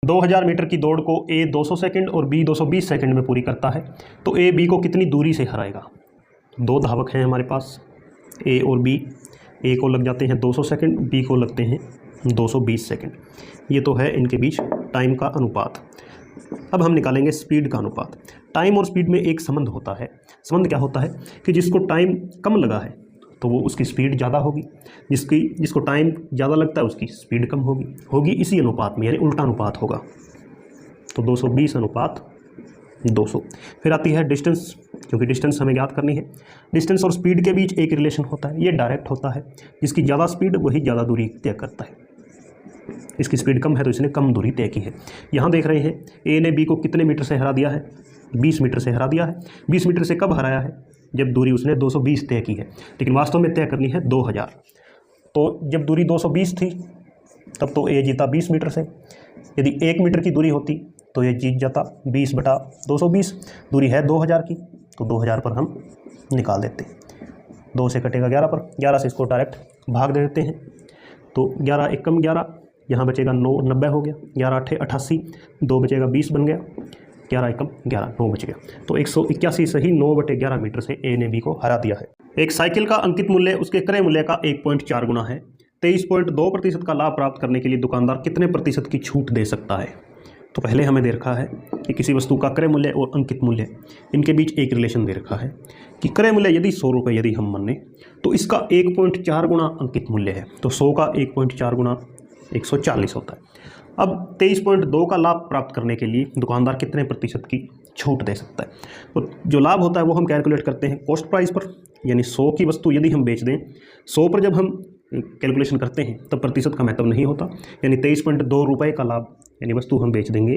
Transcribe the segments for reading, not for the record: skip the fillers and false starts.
2000 metre की दौड़ को ए 200 सेकंड और बी 220 सेकंड में पूरी करता है, तो ए बी को कितनी दूरी से हराएगा। दो धावक हैं हमारे पास ए और बी, ए को लग जाते हैं 200 सेकंड, बी को लगते हैं 220 सेकंड। ये तो है इनके बीच टाइम का अनुपात। अब हम निकालेंगे स्पीड का अनुपात। टाइम और स्पीड में एक संबंध होता है। संबंध क्या होता है कि जिसको टाइम कम लगा है तो वो उसकी स्पीड ज़्यादा होगी, जिसको टाइम ज़्यादा लगता है उसकी स्पीड कम होगी इसी अनुपात में, यानी उल्टा अनुपात होगा। तो 220 अनुपात 200। फिर आती है डिस्टेंस, क्योंकि डिस्टेंस हमें ज्ञात करनी है। डिस्टेंस और स्पीड के बीच एक रिलेशन होता है, ये डायरेक्ट होता है। जिसकी ज़्यादा स्पीड वही ज़्यादा दूरी तय करता है। इसकी स्पीड कम है तो इसने कम दूरी तय की है। यहाँ देख रहे हैं ए ने बी को कितने मीटर से हरा दिया है, 20 मीटर से हरा दिया है। 20 मीटर से कब हराया है, जब दूरी उसने 220 तय की है, लेकिन वास्तव में तय करनी है 2000। तो जब दूरी 220 थी तब तो ए जीता 20 मीटर से। यदि 1 मीटर की दूरी होती तो ये जीत जाता 20/220। दूरी है 2000 की, तो 2000 पर हम निकाल देते। 2 से कटेगा 11 पर, 11 से इसको डायरेक्ट भाग दे देते हैं। तो 11 एकम 11, यहाँ बचेगा 9, 90 हो गया। 11 8 88, 2 बचेगा 20 बन गया। 11 एकम 11, 9 बच गया। तो 181 सही 9/11 मीटर से ए ने बी को हरा दिया है। एक साइकिल का अंकित मूल्य उसके क्रय मूल्य का 1.4 गुना है। 23.2% का लाभ प्राप्त करने के लिए दुकानदार कितने प्रतिशत की छूट दे सकता है। तो पहले हमें दे रखा है कि किसी वस्तु का क्रय मूल्य और अंकित मूल्य, इनके बीच एक रिलेशन दे रखा है कि क्रय मूल्य यदि 100 रुपये यदि हम माने तो इसका 1.4 गुना अंकित मूल्य है। तो 100 का 1.4 गुना 140 होता है। अब 23.2 का लाभ प्राप्त करने के लिए दुकानदार कितने प्रतिशत की छूट दे सकता है। तो जो लाभ होता है वो हम कैलकुलेट करते हैं कॉस्ट प्राइस पर, यानी 100 की वस्तु यदि हम बेच दें, 100 पर जब हम कैलकुलेशन करते हैं तब प्रतिशत का महत्व नहीं होता, यानी 23.2 रुपये का लाभ, यानी वस्तु हम बेच देंगे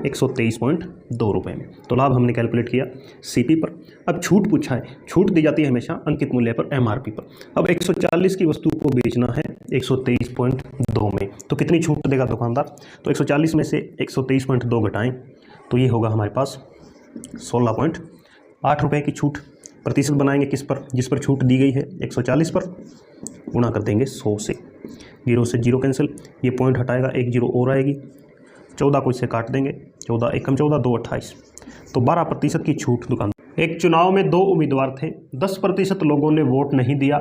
123.2 रुपये में। तो लाभ हमने कैलकुलेट किया सीपी पर। अब छूट पूछा है, छूट दी जाती है हमेशा अंकित मूल्य पर, एमआरपी पर। अब 140 की वस्तु को बेचना है 123.2 में, तो कितनी छूट देगा दुकानदार। तो 140 में से 123.2 घटाएं तो ये होगा हमारे पास 16.8 रुपये की छूट। प्रतिशत बनाएंगे किस पर, जिस पर छूट दी गई है 140 पर, गुणा कर देंगे 100 से। 0 से 0 कैंसिल, ये पॉइंट हटाएगा, 1 0 और आएगी। 14 को इससे काट देंगे, 14 एकम 14, 2 28, तो 12% की छूट दुकान। एक चुनाव में 2 उम्मीदवार थे, 10% लोगों ने वोट नहीं दिया,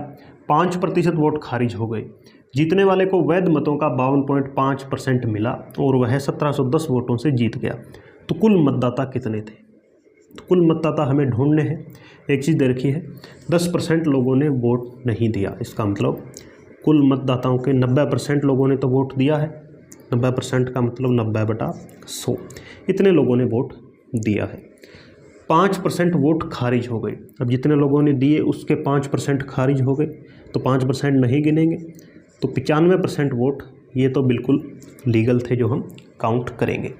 5% वोट खारिज हो गए। जीतने वाले को वैध मतों का 52.5% मिला और वह 1710 वोटों से जीत गया। तो कुल मतदाता कितने थे। तो कुल मतदाता हमें ढूंढने हैं। एक चीज़ दे रखी है, 10% लोगों ने वोट नहीं दिया, इसका मतलब कुल मतदाताओं के 90% लोगों ने तो वोट दिया है। 90% का मतलब 90/100, इतने लोगों ने वोट दिया है। 5% वोट खारिज हो गए। अब जितने लोगों ने दिए उसके 5% खारिज हो गए, तो 5% नहीं गिनेंगे। तो 95% वोट ये तो बिल्कुल लीगल थे जो हम काउंट करेंगे।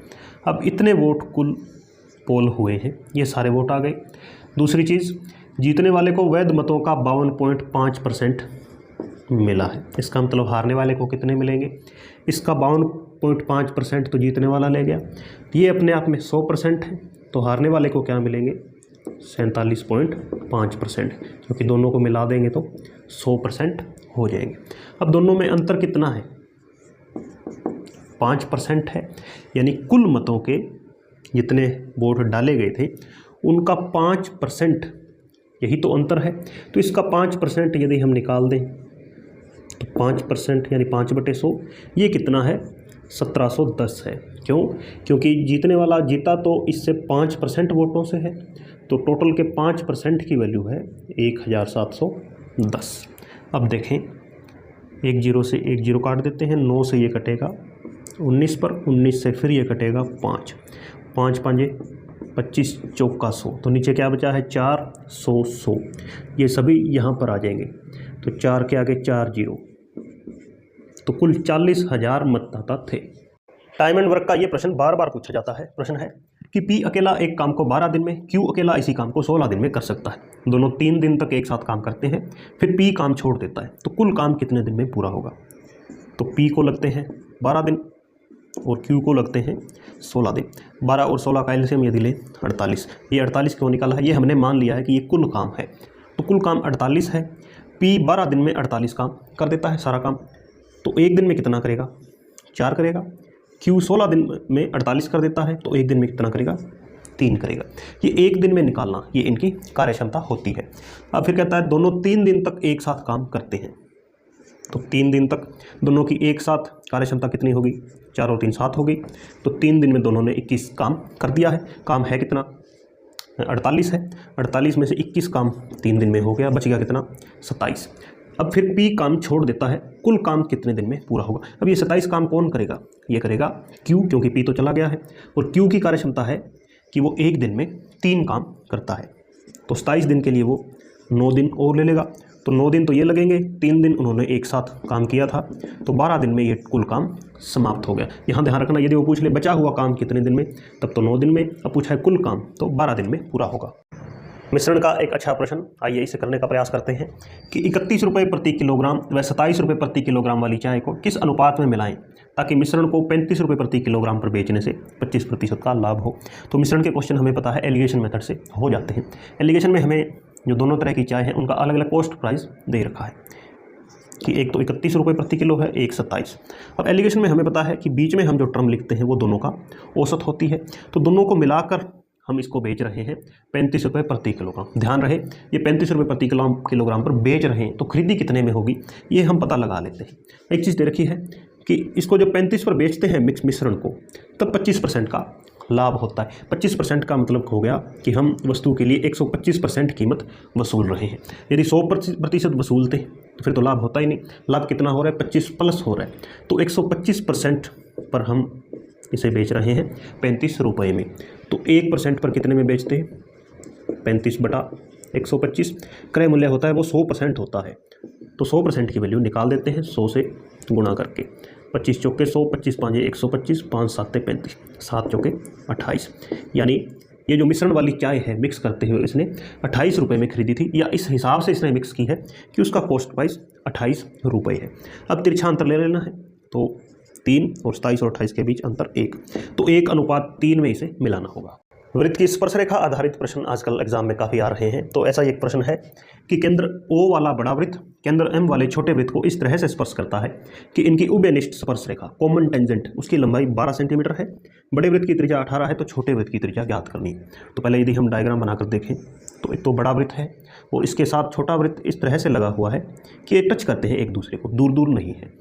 अब इतने वोट कुल पोल हुए हैं, ये सारे वोट आ गए। दूसरी चीज़, जीतने वाले को वैध मतों का 52.5% मिला है। इसका मतलब हारने वाले को कितने मिलेंगे, इसका 52.5% तो जीतने वाला ले गया। ये अपने आप में 100% है, तो हारने वाले को क्या मिलेंगे 47.5%, क्योंकि दोनों को मिला देंगे तो 100% हो जाएंगे। अब दोनों में अंतर कितना है, 5% है, यानी कुल मतों के जितने वोट डाले गए थे उनका 5%, यही तो अंतर है। तो इसका 5% यदि हम निकाल दें तो 5% यानी 5/100, ये कितना है 1710 है। क्यों, क्योंकि जीतने वाला जीता तो इससे 5% वोटों से है, तो टोटल के 5% की वैल्यू है 1710। अब देखें, 1 0 से 1 0 काट देते हैं, 9 से ये कटेगा 19 पर, 19 से फिर ये कटेगा 5, 5 5 25, चौका 100, तो नीचे क्या बचा है 4 100 100, ये सभी यहाँ पर आ जाएंगे। तो 4 के आगे 4 0, तो कुल 40,000 मतदाता थे। टाइम एंड वर्क का ये प्रश्न बार बार पूछा जाता है। प्रश्न है कि पी अकेला एक काम को 12 दिन में, क्यू अकेला इसी काम को 16 दिन में कर सकता है। दोनों 3 दिन तक एक साथ काम करते हैं, फिर पी काम छोड़ देता है, तो कुल काम कितने दिन में पूरा होगा। तो पी को लगते हैं 12 दिन और क्यू को लगते हैं 16 दिन। 12 और 16 का एलसीएम यदि लें 48। ये 48 क्यों निकाला है, ये हमने मान लिया है कि ये कुल काम है, तो कुल काम 48 है। पी 12 दिन में 48 काम कर देता है सारा काम, तो एक दिन में कितना करेगा 4 करेगा। Q 16 दिन में 48 कर देता है, तो एक दिन में कितना करेगा? 3 करेगा। ये एक दिन में निकालना, ये इनकी कार्यक्षमता होती है। अब फिर कहता है दोनों 3 दिन तक एक साथ काम करते हैं, तो 3 दिन तक दोनों की एक साथ कार्यक्षमता कितनी होगी? 4 और 3 7 होगी। तो 3 दिन में दोनों ने 21 काम कर दिया है। काम है कितना? 48 है। 48 में से 21 काम 3 दिन में हो गया, बच गया कितना? 27। अब फिर P काम छोड़ देता है, कुल काम कितने दिन में पूरा होगा? अब ये 27 काम कौन करेगा? ये करेगा Q, क्योंकि P तो चला गया है, और Q की कार्यक्षमता है कि वो एक दिन में 3 काम करता है। तो 27 दिन के लिए वो 9 दिन और ले लेगा, तो 9 दिन तो ये लगेंगे, 3 दिन उन्होंने एक साथ काम किया था, तो 12 दिन में ये कुल काम समाप्त हो गया। यहाँ ध्यान रखना, यदि वो पूछ ले बचा हुआ काम कितने दिन में, तब तो 9 दिन में। अब पूछा है कुल काम, तो 12 दिन में पूरा होगा। मिश्रण का एक अच्छा प्रश्न, आइए इसे करने का प्रयास करते हैं कि 31 रुपये प्रति किलोग्राम व 27 रुपये प्रति किलोग्राम वाली चाय को किस अनुपात में मिलाएं ताकि मिश्रण को 35 रुपये प्रति किलोग्राम पर बेचने से 25% का लाभ हो। तो मिश्रण के क्वेश्चन हमें पता है एलिगेशन मेथड से हो जाते हैं। एलिगेशन में हमें जो दोनों तरह की चाय है उनका अलग अलग कॉस्ट प्राइस दे रखा है कि एक तो 31 रुपये प्रति किलो है, एक 27। अब एलिगेशन में हमें पता है कि बीच में हम जो टर्म लिखते हैं वो दोनों का औसत होती है, तो दोनों को मिलाकर हम इसको बेच रहे हैं 35 रुपये प्रति किलोग्राम। ध्यान रहे ये 35 रुपये प्रति किलोग्राम पर बेच रहे हैं, तो खरीदी कितने में होगी ये हम पता लगा लेते हैं। एक चीज़ दे रखी है कि इसको जब 35 पर बेचते हैं मिश्रण को, तब 25% का लाभ होता है। 25% का मतलब हो गया कि हम वस्तु के लिए 125% कीमत वसूल रहे हैं। यदि 100% वसूलते तो फिर तो लाभ होता ही नहीं। लाभ कितना हो रहा है? 25 प्लस हो रहा है, तो 125% पर हम इसे बेच रहे हैं 35 रुपये में। तो 1% पर कितने में बेचते हैं? 35 बटा 125। क्रय मूल्य होता है वो 100% होता है, तो 100% की वैल्यू निकाल देते हैं 100 से गुणा करके। 25 चौके 100, 25 पाँचे 125, 5 7 35, 7 चौके 28। यानी ये जो मिश्रण वाली चाय है मिक्स करते हुए इसने 28 रुपये में खरीदी थी, या इस हिसाब से इसने मिक्स की है कि उसका कॉस्ट प्राइस 28 रुपये है। अब तिरछा अंतर ले लेना है, तो 3 और 27 और 28 के बीच अंतर 1, तो 1:3 में इसे मिलाना होगा। वृत्त की स्पर्श रेखा आधारित प्रश्न आजकल एग्जाम में काफ़ी आ रहे हैं। तो ऐसा एक प्रश्न है कि केंद्र O वाला बड़ा वृत्त केंद्र M वाले छोटे वृत्त को इस तरह से स्पर्श करता है कि इनकी उभयनिष्ठ स्पर्श रेखा कॉमन टेंजेंट उसकी लंबाई 12 सेंटीमीटर है। बड़े वृत्त की त्रिज्या 18 है, तो छोटे वृत्त की त्रिज्या ज्ञात करनी है। तो पहले यदि हम डायग्राम बनाकर देखें तो एक तो बड़ा वृत्त है और इसके साथ छोटा वृत्त इस तरह से लगा हुआ है कि ये टच करते हैं एक दूसरे को, दूर दूर नहीं है।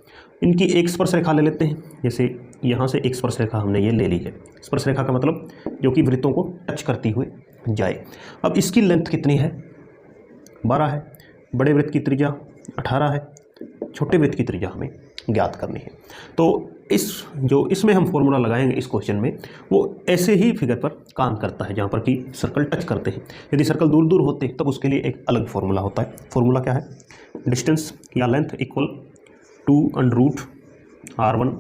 इनकी एक स्पर्श रेखा ले लेते हैं, जैसे यहाँ से एक स्पर्श रेखा हमने ये ले ली है। स्पर्श रेखा का मतलब जो कि वृत्तों को टच करती हुए जाए। अब इसकी लेंथ कितनी है? 12 है। बड़े वृत्त की त्रिज्या 18 है, छोटे वृत्त की त्रिज्या हमें ज्ञात करनी है। तो इसमें हम फॉर्मूला लगाएंगे इस क्वेश्चन में, वो ऐसे ही फिगर पर काम करता है जहाँ पर कि सर्कल टच करते हैं। यदि सर्कल दूर दूर होते तब उसके लिए एक अलग फॉर्मूला होता है। फॉर्मूला क्या है? डिस्टेंस या लेंथ इक्वल 2√r1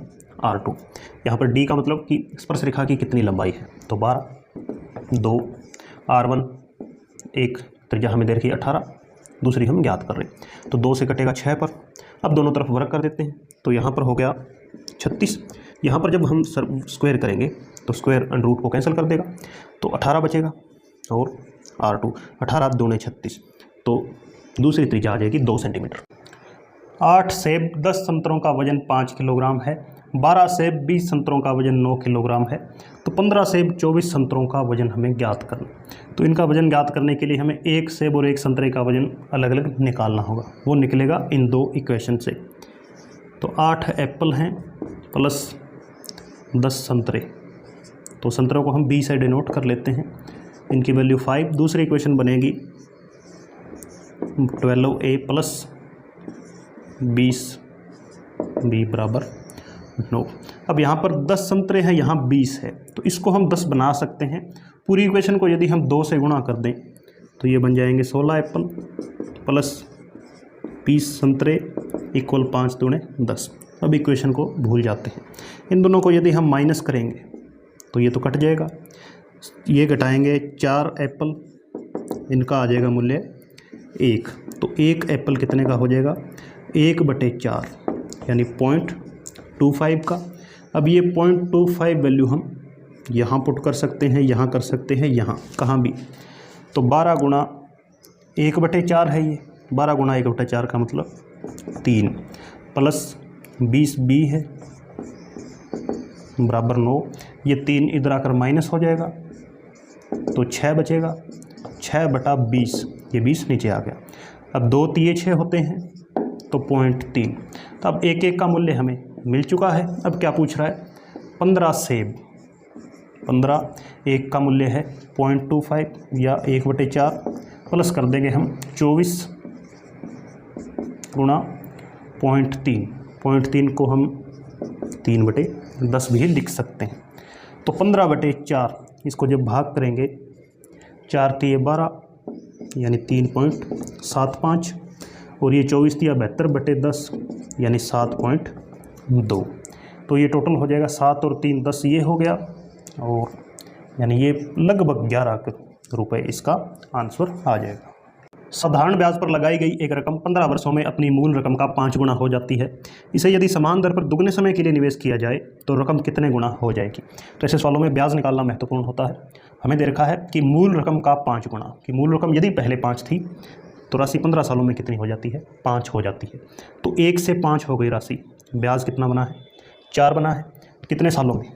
r2। यहाँ पर d का मतलब कि स्पर्श रेखा की कितनी लंबाई है, तो 12, 2 r1 एक त्रिज्या हमें दे रखी 18, दूसरी हम ज्ञात कर रहे हैं, तो 2 से कटेगा 6 पर। अब दोनों तरफ वर्ग कर देते हैं, तो यहाँ पर हो गया 36। यहाँ पर जब हम स्क्वायर करेंगे तो स्क्वायर √ को कैंसिल कर देगा, तो 18 बचेगा और r2 18 दूने 36, तो दूसरी त्रिज्या आ जाएगी 2 सेंटीमीटर। 8 सेब 10 संतरों का वजन 5 किलोग्राम है। 12 सेब 20 संतरों का वजन 9 किलोग्राम है। तो 15 सेब 24 संतरों का वजन हमें ज्ञात करना। तो इनका वजन ज्ञात करने के लिए हमें एक सेब और एक संतरे का वजन अलग अलग निकालना होगा। वो निकलेगा इन दो इक्वेशन से। तो 8 एप्पल हैं प्लस 10 संतरे, तो संतरों को हम B से डिनोट कर लेते हैं। इनकी वैल्यू 5। दूसरी इक्वेशन बनेगी 12A प्लस 20B बराबर 9। अब यहाँ पर 10 संतरे हैं, यहाँ 20 है, तो इसको हम 10 बना सकते हैं। पूरी इक्वेशन को यदि हम 2 से गुणा कर दें तो ये बन जाएंगे 16 एप्पल प्लस 20 संतरे इक्वल 5 दूने 10। अब इक्वेशन को भूल जाते हैं। इन दोनों को यदि हम माइनस करेंगे तो ये तो कट जाएगा, ये घटाएंगे 4 एप्पल, इनका आ जाएगा मूल्य 1। तो 1 एप्पल कितने का हो जाएगा? 1/4 यानी 0.25 का। अब ये 0.25 वैल्यू हम यहाँ पुट कर सकते हैं, यहाँ कर सकते हैं, यहाँ कहाँ भी। तो 12 गुणा 1/4 है ये, 12 गुणा 1/4 का मतलब 3 प्लस 20B है बराबर 9, ये 3 इधर आकर माइनस हो जाएगा तो 6 बचेगा, 6/20, ये 20 नीचे आ गया। अब 2 तिये 6 होते हैं तो 0.3। तो अब एक एक का मूल्य हमें मिल चुका है। अब क्या पूछ रहा है, 15 सेब, 15 एक का मूल्य है 0.25 या 1/4 प्लस कर देंगे हम 24 गुणा 0.3, 0.3 को हम 3/10 भी लिख सकते हैं। तो 15/4 इसको जब भाग करेंगे 4 तिये 12 यानी 3.75 और ये 24 तिया 72/10 यानी 7.2। तो ये टोटल हो जाएगा 7 और 3 10, ये हो गया, और यानी ये लगभग 11 रुपये इसका आंसर आ जाएगा। साधारण ब्याज पर लगाई गई एक रकम 15 वर्षों में अपनी मूल रकम का 5 गुना हो जाती है। इसे यदि समान दर पर दुगने समय के लिए निवेश किया जाए तो रकम कितने गुना हो जाएगी। तो ऐसे सवालों में ब्याज निकालना महत्वपूर्ण होता है। हमें दे रखा है कि मूल रकम का 5 गुना, कि मूल रकम यदि पहले 5 थी तो राशि 15 सालों में कितनी हो जाती है, 5 हो जाती है। तो 1 से 5 हो गई राशि, ब्याज कितना बना है, 4 बना है। कितने सालों में,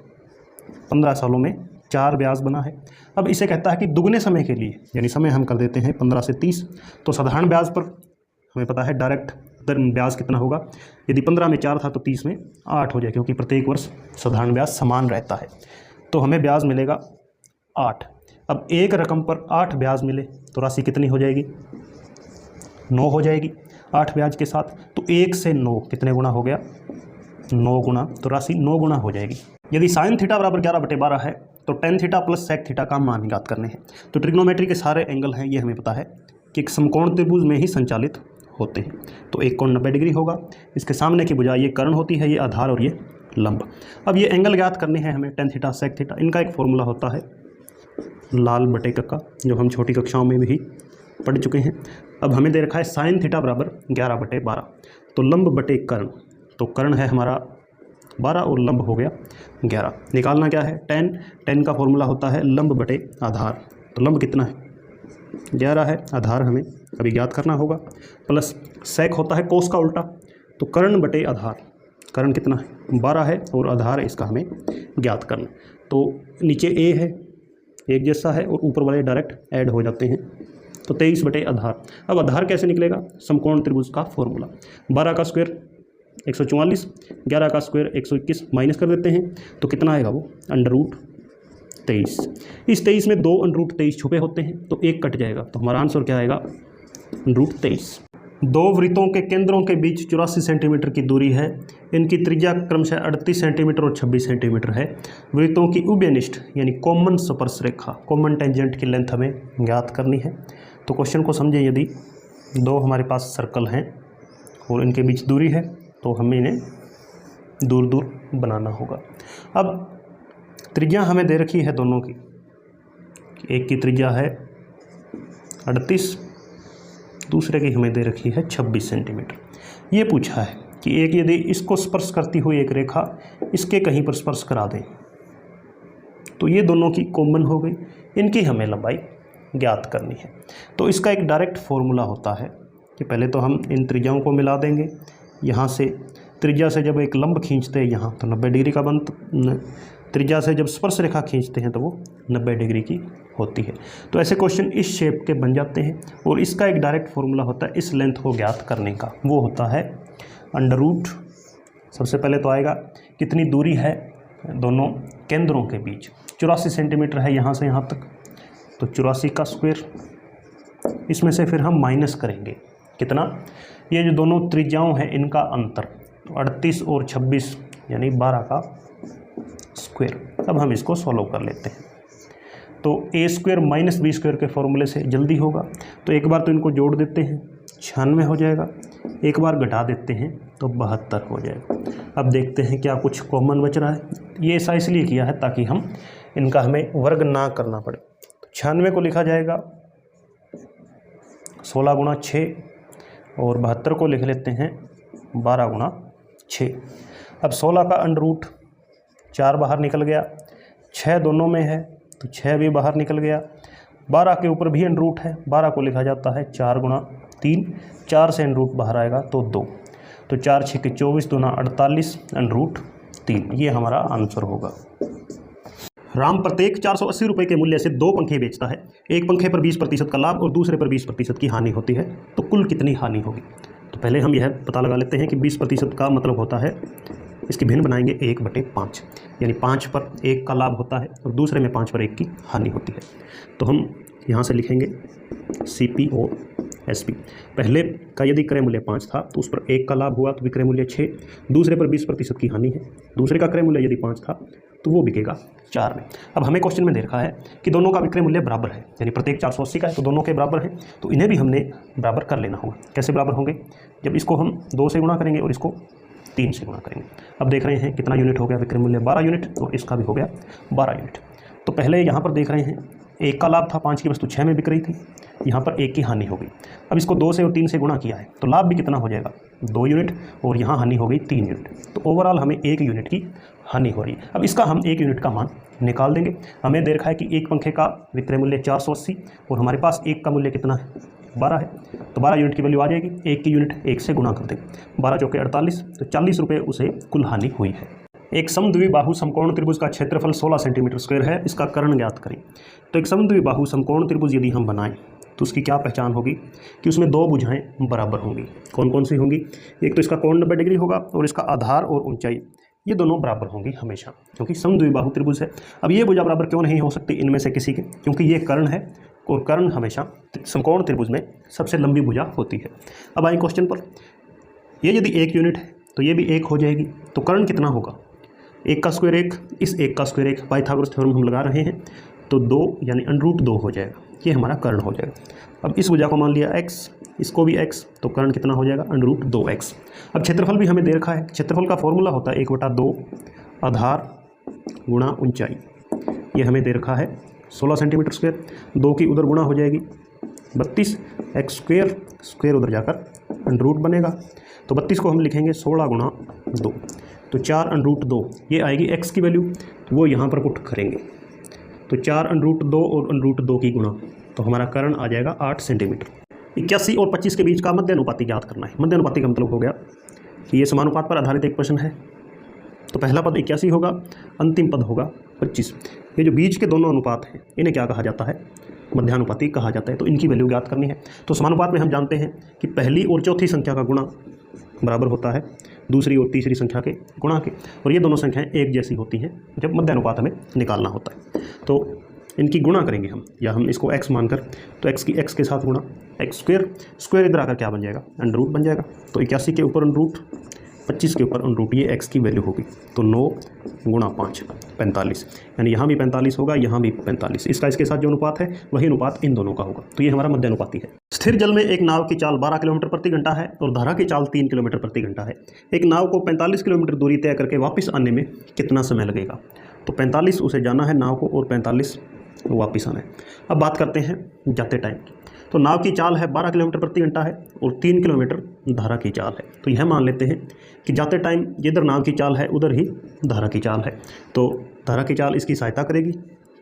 15 सालों में 4 ब्याज बना है। अब इसे कहता है कि दुगने समय के लिए, यानी समय हम कर देते हैं 15 से 30। तो साधारण ब्याज पर हमें पता है डायरेक्ट दर ब्याज कितना होगा, यदि 15 में 4 था तो 30 में 8 हो जाए, क्योंकि प्रत्येक वर्ष साधारण ब्याज समान रहता है। तो हमें ब्याज मिलेगा 8। अब एक रकम पर 8 ब्याज मिले तो राशि कितनी हो जाएगी, 9 हो जाएगी 8 ब्याज के साथ। तो 1 से 9 कितने गुना हो गया, 9 गुना, तो राशि 9 गुना हो जाएगी। यदि साइन थीटा बराबर 11/12 है तो tan theta plus sec theta का मान ज्ञात करने हैं। तो ट्रिग्नोमेट्री के सारे एंगल हैं, ये हमें पता है कि एक समकोण त्रिभुज में ही संचालित होते हैं। तो एक कोण 90 डिग्री होगा, इसके सामने की भुजा ये कर्ण होती है, ये आधार और ये लंब। अब ये एंगल ज्ञात करने हैं हमें, टेन थीटा सेक थीटा, इनका एक फॉर्मूला होता है लाल बटे का, जो हम छोटी कक्षाओं में भी पढ़ चुके हैं। अब हमें दे रखा है साइन थीटा बराबर 11/12, तो लंब बटे कर्ण, तो कर्ण है हमारा 12 और लंब हो गया 11। निकालना क्या है, टेन का फॉर्मूला होता है लंब बटे आधार। तो लंब कितना है, 11 है, आधार हमें अभी ज्ञात करना होगा, प्लस सेक होता है कोस का उल्टा, तो कर्ण बटे आधार, कर्ण कितना है 12 है और आधार इसका हमें ज्ञात करना। तो नीचे ए है, एक जैसा है, और ऊपर वाले डायरेक्ट ऐड हो जाते हैं, तो 23 बटे आधार। अब आधार कैसे निकलेगा, समकोण त्रिभुज का फॉर्मूला, 12 का स्क्वायर 144, 11 का स्क्वायर 121, माइनस कर देते हैं तो कितना आएगा वो, √23। इस 23 में 2 √23 छुपे होते हैं, तो 1 कट जाएगा, तो हमारा आंसर क्या आएगा, √23। 2 वृत्तों के केंद्रों के बीच 84 सेंटीमीटर की दूरी है। इनकी त्रिज्या क्रमशः 38 सेंटीमीटर और 26 सेंटीमीटर है। वृत्तों की उभयनिष्ठ यानी कॉमन स्पर्श रेखा, कॉमन टेंजेंट की लेंथ हमें ज्ञात करनी है। तो क्वेश्चन को समझें, यदि 2 हमारे पास सर्कल हैं और इनके बीच दूरी है तो हमें इन्हें दूर दूर बनाना होगा। अब त्रिज्या हमें दे रखी है दोनों की, एक की त्रिज्या है 38, दूसरे की हमें दे रखी है 26 सेंटीमीटर। ये पूछा है कि एक यदि इसको स्पर्श करती हुई एक रेखा इसके कहीं पर स्पर्श करा दें, तो ये दोनों की कॉमन हो गई, इनकी हमें लंबाई ज्ञात करनी है। तो इसका एक डायरेक्ट फॉर्मूला होता है कि पहले तो हम इन त्रिज्याओं को मिला देंगे, यहाँ से त्रिज्या से जब एक लंब खींचते हैं यहाँ तो 90 डिग्री का त्रिज्या से जब स्पर्श रेखा खींचते हैं तो वो 90 डिग्री की होती है। तो ऐसे क्वेश्चन इस शेप के बन जाते हैं, और इसका एक डायरेक्ट फॉर्मूला होता है इस लेंथ को ज्ञात करने का, वो होता है √, सबसे पहले तो आएगा कितनी दूरी है दोनों केंद्रों के बीच, 84 सेंटीमीटर है यहाँ से यहाँ तक, तो 84 का स्क्वायर, इसमें से फिर हम माइनस करेंगे कितना, ये जो दोनों त्रिज्याओं हैं इनका अंतर, तो 38 और 26 यानी 12 का स्क्वायर। अब हम इसको सॉल्व कर लेते हैं। तो a² - b² के फॉर्मूले से जल्दी होगा, तो एक बार तो इनको जोड़ देते हैं 96 हो जाएगा, एक बार घटा देते हैं तो 72 हो जाएगा। अब देखते हैं क्या कुछ कॉमन बच रहा है। ये ऐसा इसलिए किया है ताकि हम इनका हमें वर्ग ना करना पड़े। तो 96 को लिखा जाएगा 16 गुणा 6, और 72 को लिख लेते हैं 12 गुणा 6। अब 16 का √4 बाहर निकल गया, 6 दोनों में है तो 6 भी बाहर निकल गया, 12 के ऊपर भी √ है, 12 को लिखा जाता है 4 गुणा 3, 4 से √ बाहर आएगा तो 2, तो 4 × 6 = 24, 2 × 48, 3, ये हमारा आंसर होगा। राम प्रत्येक 480 रुपये के मूल्य से 2 पंखे बेचता है। एक पंखे पर 20% का लाभ और दूसरे पर 20% की हानि होती है, तो कुल कितनी हानि होगी? तो पहले हम यह पता लगा लेते हैं कि 20% का मतलब होता है, इसकी भिन्न बनाएंगे 1/5, यानी 5 पर 1 का लाभ होता है और दूसरे में 5 पर 1 की हानि होती है। तो हम यहाँ से लिखेंगे CP और SP। पहले का यदि क्रय मूल्य 5 था तो उस पर 1 का लाभ हुआ तो विक्रय मूल्य 6, दूसरे पर 20% की हानि है, दूसरे का क्रय मूल्य यदि 5 था तो वो बिकेगा 4 में। अब हमें क्वेश्चन में देखा है कि दोनों का विक्रय मूल्य बराबर है, यानी प्रत्येक 480 का है तो दोनों के बराबर हैं, तो इन्हें भी हमने बराबर कर लेना होगा। कैसे बराबर होंगे? जब इसको हम 2 से गुणा करेंगे और इसको 3 से गुणा करेंगे। अब देख रहे हैं कितना यूनिट हो गया, विक्रय मूल्य 12 यूनिट और इसका भी हो गया 12 यूनिट। तो पहले यहाँ पर देख रहे हैं 1 का लाभ था, 5 की वस्तु 6 में बिक रही थी, यहाँ पर 1 की हानि हो गई। अब इसको 2 से और 3 से गुणा किया है तो लाभ भी कितना हो जाएगा, 2 यूनिट, और यहाँ हानि हो गई 3 यूनिट। तो ओवरऑल हमें 1 यूनिट की हानि हो रही है। अब इसका हम 1 यूनिट का मान निकाल देंगे। हमें दे रखा है कि एक पंखे का विक्रय मूल्य 480 और हमारे पास 1 का मूल्य कितना है, 12 है, तो 12 यूनिट की वैल्यू आ जाएगी। 1 की यूनिट 1 से गुणा कर देंगे, 12 चौके 48, तो 40 रुपये उसे कुल हानि हुई है। एक समद्विबाहु समकोण त्रिभुज का क्षेत्रफल 16 सेंटीमीटर स्क्वायर है, इसका कर्ण ज्ञात करें। तो एक समद्विबाहु समकोण त्रिभुज यदि हम बनाएं तो उसकी क्या पहचान होगी कि उसमें 2 भुजाएं बराबर होंगी। कौन कौन सी होंगी? एक तो इसका कोण 90 डिग्री होगा और इसका आधार और ऊंचाई ये दोनों बराबर होंगी हमेशा, क्योंकि समद्विबाहु त्रिभुज है। अब ये भुजा बराबर क्यों नहीं हो सकती इनमें से किसी के? क्योंकि ये कर्ण है और कर्ण हमेशा समकोण त्रिभुज में सबसे लंबी भुजा होती है। अब आए क्वेश्चन पर, ये यदि 1 यूनिट है तो ये भी 1 हो जाएगी, तो कर्ण कितना होगा? 1 का स्क्वायर 1, इस 1 का स्क्वायर 1, पाइथागोरस थ्योरम हम लगा रहे हैं, तो 2 यानी √2 हो जाएगा, ये हमारा कर्ण हो जाएगा। अब इस भुजा को मान लिया x, इसको भी x, तो कर्ण कितना हो जाएगा, √2x। अब क्षेत्रफल भी हमें दे रखा है, क्षेत्रफल का फॉर्मूला होता है 1/2 आधार गुणा ऊंचाई, ये हमें दे रखा है 16 सेंटीमीटर स्क्वायर, 2 की उधर गुणा हो जाएगी 32, x स्क्वायर, स्क्वायर उधर जाकर √ बनेगा, तो 32 को हम लिखेंगे 16 गुणा 2, तो 4 √2, ये आएगी x की वैल्यू, तो वो यहाँ पर पुट करेंगे, तो 4 √2 और √2 की गुणा, तो हमारा कर्ण आ जाएगा 8 सेंटीमीटर। 81 और 25 के बीच का मध्य अनुपाती ज्ञात करना है। मध्य अनुपाती का मतलब हो गया कि ये समानुपात पर आधारित एक प्रश्न है, तो पहला पद 81 होगा, अंतिम पद होगा 25। ये जो बीच के दोनों अनुपात हैं इन्हें क्या कहा जाता है, मध्यानुपाती कहा जाता है, तो इनकी वैल्यू ज्ञात करनी है। तो समानुपात में हम जानते हैं कि पहली और चौथी संख्या का गुणा बराबर होता है दूसरी और तीसरी संख्या के गुणा के, और ये दोनों संख्याएं एक जैसी होती हैं जब मध्य अनुपात हमें निकालना होता है। तो इनकी गुणा करेंगे हम, या हम इसको x मानकर, तो x की x के साथ गुणा, x स्क्वायर, स्क्वायर इधर आकर क्या बन जाएगा, √ बन जाएगा, तो 81 के ऊपर √ 25 के ऊपर √ ये x की वैल्यू होगी, तो 9 गुणा 5 45, यानी यहाँ भी 45 होगा, यहाँ भी 45, इसका इसके साथ जो अनुपात है वही अनुपात इन दोनों का होगा, तो ये हमारा मध्य अनुपाती है। स्थिर जल में एक नाव की चाल 12 किलोमीटर प्रति घंटा है और धारा की चाल 3 किलोमीटर प्रति घंटा है। एक नाव को 45 किलोमीटर दूरी तय करके वापस आने में कितना समय लगेगा? तो 45 उसे जाना है नाव को और 45 वापस आना है। अब बात करते हैं जाते टाइम की, तो नाव की चाल है 12 किलोमीटर प्रति घंटा है और 3 किलोमीटर धारा की चाल है, तो यह मान लेते हैं कि जाते टाइम जिधर नाव की चाल है उधर ही धारा की चाल है, तो धारा की चाल इसकी सहायता करेगी,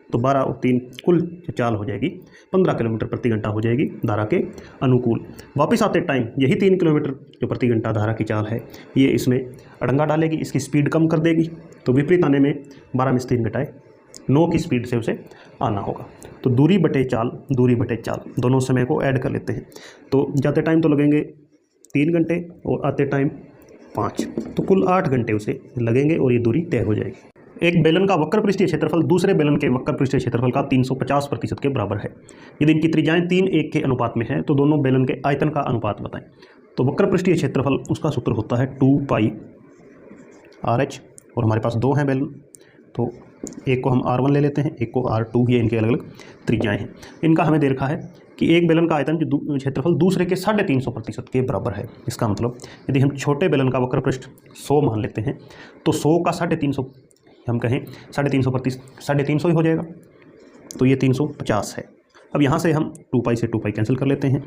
तो 12 और 3 कुल चाल हो जाएगी 15 किलोमीटर प्रति घंटा हो जाएगी धारा के अनुकूल। वापस आते टाइम यही 3 किलोमीटर जो प्रति घंटा धारा की चाल है ये इसमें अड़ंगा डालेगी, इसकी स्पीड कम कर देगी, तो विपरीत आने में 12 में से 3 घटाए 9 की स्पीड से उसे आना होगा। तो दूरी बटे चाल दोनों समय को ऐड कर लेते हैं, तो जाते टाइम तो लगेंगे 3 घंटे और आते टाइम 5, तो कुल 8 घंटे उसे लगेंगे और ये दूरी तय हो जाएगी। एक बेलन का वक्र पृष्ठीय क्षेत्रफल दूसरे बेलन के वक्र पृष्ठीय क्षेत्रफल का 350% के बराबर है। यदि इनकी त्रिज्याएं 3:1 के अनुपात में है तो दोनों बेलन के आयतन का अनुपात बताएं। तो वक्र पृष्ठीय क्षेत्रफल उसका सूत्र होता है 2πRh, और हमारे पास 2 हैं बेलन, तो एक को हम R1 ले लेते हैं, एक को R2, ये इनके अलग अलग त्रिज्याएं हैं। इनका हमें दे रखा है कि एक बेलन का आयतन जो क्षेत्रफल दूसरे के 350% के बराबर है। इसका मतलब यदि हम छोटे बेलन का वक्र पृष्ठ 100 मान लेते हैं तो 100 का 350 हम कहें 350 ही हो जाएगा, तो ये 350 है। अब यहाँ से हम 2π से 2π कैंसिल कर लेते हैं,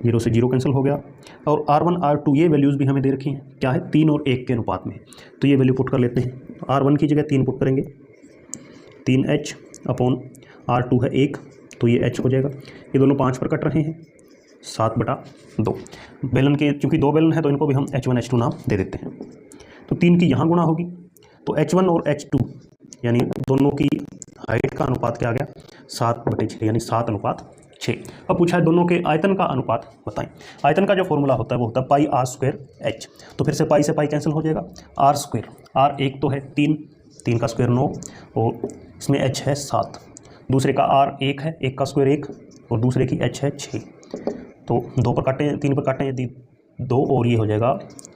0 से 0 कैंसिल हो गया, और R1 R2 ये वैल्यूज़ भी हमें दे रखी हैं, क्या है 3 और 1 के अनुपात में, तो ये वैल्यू पुट कर लेते हैं। R1 की जगह 3 पुट करेंगे, 3h अपॉन R2 है 1, तो ये h हो जाएगा, ये दोनों 5 पर कट रहे हैं, 7/2 बेलन के, चूँकि 2 बेलन है तो इनको भी हम H1 H2 नाम दे देते हैं। तो 3 की यहाँ गुणा होगी, तो H1 और H2 यानी दोनों की हाइट का अनुपात क्या आ गया 7/6 यानी 7:6। अब पूछा है दोनों के आयतन का अनुपात बताएं। आयतन का जो फॉर्मूला होता है वो होता है पाई आर स्क्वायर एच। तो फिर से पाई से पाई कैंसिल हो जाएगा, आर स्क्वायर, आर एक तो है 3 का स्क्वायर 9 और इसमें एच है 7, दूसरे का आर 1 है, 1 का स्क्वायर 1 और दूसरे की एच है 6। तो 2 पर काटें 3 पर काटें यदि 2 और ये हो जाएगा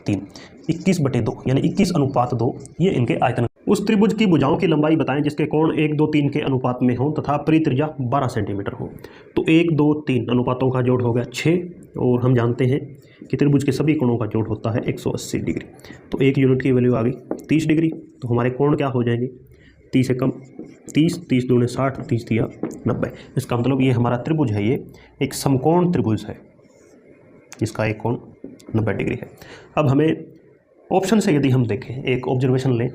3, 21/2 यानी 21:2 ये इनके आयतन। उस त्रिभुज की भुजाओं की लंबाई बताएं जिसके कोण 1, 2, 3 के अनुपात में हो तथा परित्रिज्या 12 सेंटीमीटर हो। तो 1, 2, 3 अनुपातों का जोड़ हो गया 6 और हम जानते हैं कि त्रिभुज के सभी कोणों का जोड़ होता है 180 डिग्री। तो एक यूनिट की वैल्यू आ गई 30 डिग्री। तो हमारे कोण क्या हो जाएंगे 30 से कम 30, 30 दूने 60, 30 दिया 90। इसका मतलब ये हमारा त्रिभुज है, ये एक समकोण त्रिभुज है, इसका एक कोण 90 डिग्री है। अब हमें ऑप्शन से यदि हम देखें, एक ऑब्जर्वेशन लें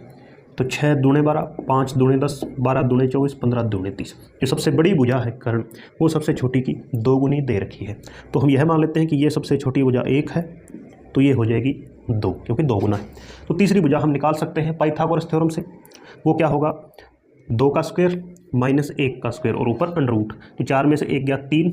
तो 6 दूने 12, 5 दूने 10, 12 दूने 24, 15 दूने 30। जो सबसे बड़ी भुजा है कर्ण वो सबसे छोटी की 2 गुनी दे रखी है। तो हम यह मान लेते हैं कि ये सबसे छोटी भुजा 1 है तो ये हो जाएगी 2 क्योंकि 2 गुना है। तो तीसरी भुजा हम निकाल सकते हैं पाइथागोरस थ्योरम से। वो क्या होगा 2 का स्क्वायर माइनस 1 का स्क्वायर और ऊपर अंडर रूट। तो 4 में से 1 गया 3,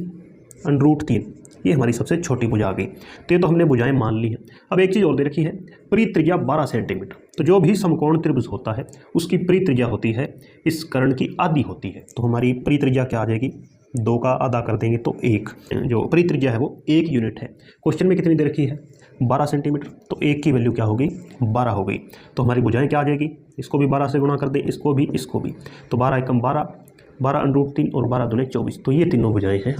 अंडर रूट 3, ये हमारी सबसे छोटी भुजा आ गई। तो ये तो हमने भुजाएं मान ली हैं। अब एक चीज़ और दे रखी है, परित्रिज्या 12 सेंटीमीटर। तो जो भी समकोण त्रिभुज होता है उसकी परित्रिज्या होती है इस कर्ण की आधी होती है। तो हमारी परित्रिज्या क्या आ जाएगी 2 का आधा कर देंगे तो 1, जो परित्रिज्या है वो 1 यूनिट है। क्वेश्चन में कितनी दे रखी है 12 सेंटीमीटर, तो 1 की वैल्यू क्या हो गई 12 हो गई। तो हमारी भुजाएं क्या आ जाएगी, इसको भी 12 से गुणा कर दें, इसको भी, इसको भी। तो 12 एकम 12, 12 अंडर रूट 3 और 12 दूने 24। तो ये तीनों भुजाएं हैं।